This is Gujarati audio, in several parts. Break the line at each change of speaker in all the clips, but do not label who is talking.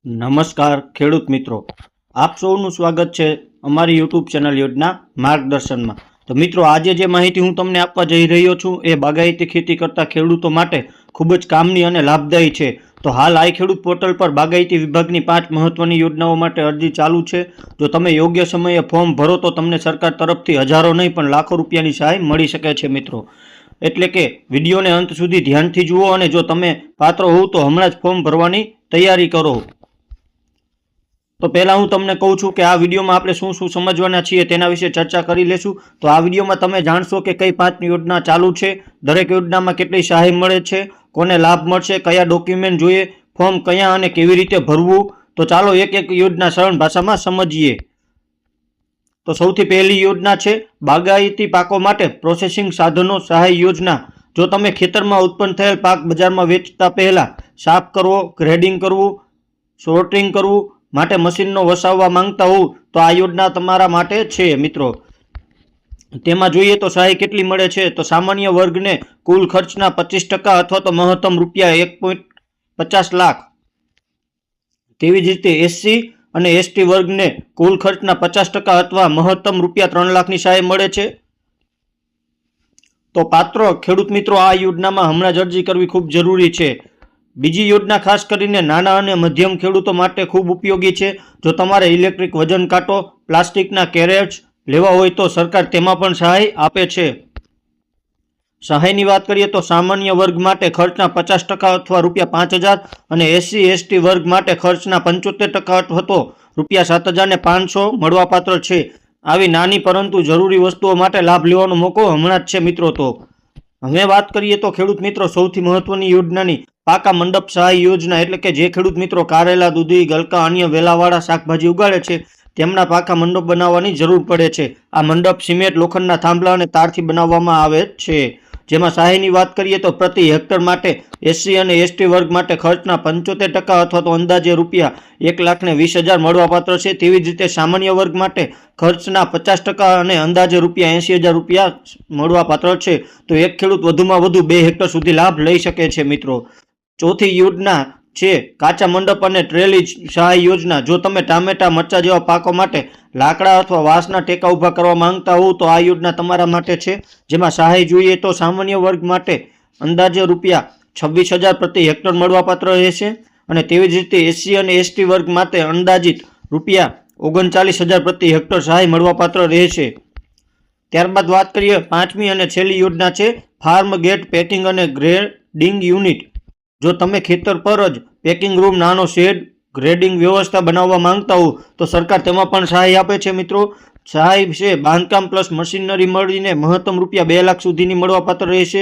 નમસ્કાર ખેડૂત મિત્રો, આપ સૌનું સ્વાગત છે અમારી યુટ્યુબ ચેનલ યોજના માર્ગદર્શનમાં। તો મિત્રો, આજે જે માહિતી હું તમને આપવા જઈ રહ્યો છું એ બાગાયતી ખેતી કરતા ખેડૂતો માટે ખૂબ જ કામની અને લાભદાયી છે। તો હાલ આઈ ખેડૂત પોર્ટલ પર બાગાયતી વિભાગની 5 મહત્વની યોજનાઓ માટે અરજી ચાલુ છે। જો તમે યોગ્ય સમયે ફોર્મ ભરો તો તમને સરકાર તરફથી હજારો નહીં પણ લાખો રૂપિયાની સહાય મળી શકે છે મિત્રો। એટલે કે વિડીયોને અંત સુધી ધ્યાનથી જુઓ અને જો તમે પાત્ર હોવ તો હમણાં જ ફોર્મ ભરવાની તૈયારી કરો। તો પહેલાં હું તમને કહું છું કે આ વિડીયોમાં આપણે શું શું સમજવાના છીએ તેના વિશે ચર્ચા કરી લેશું। તો આ વિડીયોમાં તમે જાણશો કે કઈ 5 યોજના ચાલુ છે, દરેક યોજનામાં કેટલી સહાય મળે છે, કોને લાભ મળશે, કયા ડોક્યુમેન્ટ જોઈએ, ફોર્મ કયા અને કેવી રીતે ભરવું। તો ચાલો એક એક યોજના સરળ ભાષામાં સમજીએ। તો સૌથી પહેલી યોજના છે બાગાયતી પાકો માટે પ્રોસેસિંગ સાધનો સહાય યોજના। જો તમે ખેતરમાં ઉત્પન્ન થયેલ પાક બજારમાં વેચતા પહેલા સાફ કરવો, ગ્રેડિંગ કરવું, સોર્ટિંગ કરવું માટે મશીનનો વસાવવા માંગતા હોવ તો આ યોજના તમારા માટે છે મિત્રો। તેમાં જોઈએ તો સહાય કેટલી મળે છે તો સામાન્ય વર્ગને કુલ ખર્ચના 25% અથવા તો મહત્તમ રૂપિયા 1.50 લાખ, તેવી જ રીતે એસસી અને એસટી વર્ગને કુલ ખર્ચના 50% અથવા મહત્તમ રૂપિયા 3 લાખની સહાય મળે છે। તો પાત્ર ખેડૂત મિત્રો આ યોજનામાં હમણાં જ અરજી કરવી ખૂબ જરૂરી છે। બીજી યોજના ખાસ કરીને નાના અને મધ્યમ ખેડૂતો માટે ખૂબ ઉપયોગી છે। જો તમારે ઇલેક્ટ્રિક વજન કાંટો, પ્લાસ્ટિકના કેરેટ્સ લેવા હોય તો સરકાર તેમાં પણ સહાય આપે છે। સહાયની વાત કરીએ તો સામાન્ય વર્ગ માટે ખર્ચના 50% અથવા રૂપિયા 5,000 અને એસસી એસટી વર્ગ માટે ખર્ચના 75% અથવા તો રૂપિયા 7,500 મળવાપાત્ર છે। આવી નાની પરંતુ જરૂરી વસ્તુઓ માટે લાભ લેવાનો મોકો હમણાં જ છે મિત્રો। તો હવે વાત કરીએ તો ખેડૂત મિત્રો સૌથી મહત્વની યોજનાની પાકા મંડપ સહાય યોજના, એટલે કે જે ખેડૂત મિત્રો કારેલા, દૂધી, ગલકા, અન્ય વેલાવાળા શાકભાજી ઉગાડે છે તેમના પાકા મંડપ બનાવવાની જરૂર પડે છે। આ મંડપ સિમેન્ટ, લોખંડના થાંભલા અને તારથી બનાવવામાં આવે છે। જેમાં સહાયની વાત કરીએ તો પ્રતિ હેક્ટર માટે એસસી અને એસટી વર્ગ માટે ખર્ચના 75% અથવા તો અંદાજે રૂપિયા 1,20,000 મળવાપાત્ર છે। તેવી જ રીતે સામાન્ય વર્ગ માટે ખર્ચના 50% અને અંદાજે રૂપિયા 80,000 રૂપિયા મળવાપાત્ર છે। તો એક ખેડૂત વધુમાં વધુ 2 હેક્ટર સુધી લાભ લઈ શકે છે મિત્રો। ચોથી યોજના છે કાચા મંડપ અને ટ્રેલી સહાય યોજના। જો તમે ટામેટા, મરચા જેવા પાકો માટે લાકડા અથવા વાંસના ટેકા ઊભા કરવા માંગતા હોવ તો આ યોજના તમારા માટે છે। જેમાં સહાય જોઈએ તો સામાન્ય વર્ગ માટે અંદાજે રૂપિયા 26,000 પ્રતિ હેક્ટર મળવાપાત્ર રહેશે અને તેવી જ રીતે એસસી અને એસટી વર્ગ માટે અંદાજિત રૂપિયા 39,000 પ્રતિ હેક્ટર સહાય મળવાપાત્ર રહેશે। ત્યારબાદ વાત કરીએ 5મી અને છેલ્લી યોજના છે ફાર્મ ગેટ પેકિંગ અને ગ્રેડિંગ યુનિટ। જો તમે ખેતર પર જ પેકિંગ રૂમ, નાનો શેડ, ગ્રેડિંગ વ્યવસ્થા બનાવવા માંગતા હો તો સરકાર તેમાં પણ સહાય આપે છે મિત્રો। સહાય છે બાંધકામ પ્લસ મશીનરી મળીને મહત્તમ રૂપિયા 2 લાખ સુધીની મળવાપાત્ર રહેશે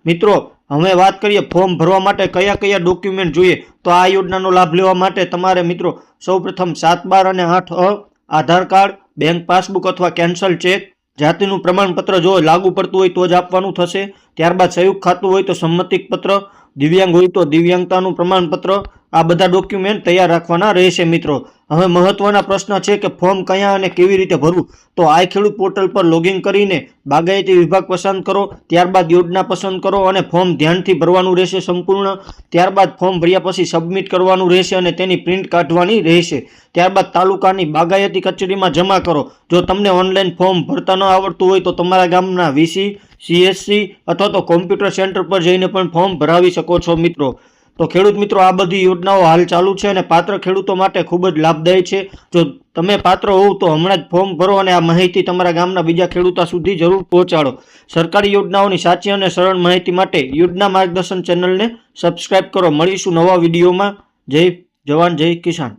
મિત્રો। હવે વાત કરીએ ફોર્મ ભરવા માટે કયા કયા ડોક્યુમેન્ટ જોઈએ તો આ યોજનાનો લાભ લેવા માટે તમારે મિત્રો સૌપ્રથમ 7/12 અને 8 આધાર કાર્ડ, બેંક પાસબુક અથવા કેન્સલ ચેક, જાતિનું પ્રમાણપત્ર જો લાગુ પડતું હોય તો જ આપવાનું થશે। ત્યારબાદ સંયુક્ત ખાતું હોય તો સંમતિ પત્ર, દિવ્યાંગ હોય તો દિવ્યાંગતાનું પ્રમાણપત્ર, આ બધા ડોક્યુમેન્ટ તૈયાર રાખવાના રહેશે મિત્રો। હવે મહત્વના પ્રશ્ન છે કે ફોર્મ કયા અને કેવી રીતે ભરવું। તો આઈ ખેડૂત પોર્ટલ પર લોગિન કરીને બાગાયતી વિભાગ પસંદ કરો, ત્યારબાદ યોજના પસંદ કરો અને ફોર્મ ધ્યાનથી ભરવાનું રહેશે સંપૂર્ણ। ત્યારબાદ ફોર્મ ભર્યા પછી સબમિટ કરવાનું રહેશે અને તેની પ્રિન્ટ કાઢવાની રહેશે। ત્યારબાદ તાલુકાની બાગાયતી કચેરીમાં જમા કરો। જો તમને ઓનલાઈન ફોર્મ ભરતા ન આવડતું હોય તો તમારા ગામના વીસી, સીએસસી અથવા તો કોમ્પ્યુટર સેન્ટર પર જઈને પણ ફોર્મ ભરાવી શકો છો મિત્રો। તો ખેડૂત મિત્રો આ બધી યોજનાઓ હાલ ચાલુ છે અને પાત્ર ખેડૂતો માટે ખૂબ જ લાભદાયી છે। જો તમે પાત્ર હોવ તો હમણાં જ ફોર્મ ભરો અને આ માહિતી તમારા ગામના બીજા ખેડૂતો સુધી જરૂર પહોંચાડો। સરકારી યોજનાઓની સાચી અને સરળ માહિતી માટે યોજના માર્ગદર્શન ચેનલને સબસ્ક્રાઇબ કરો। મળીશું નવા વિડીયોમાં। જય જવાન, જય કિસાન।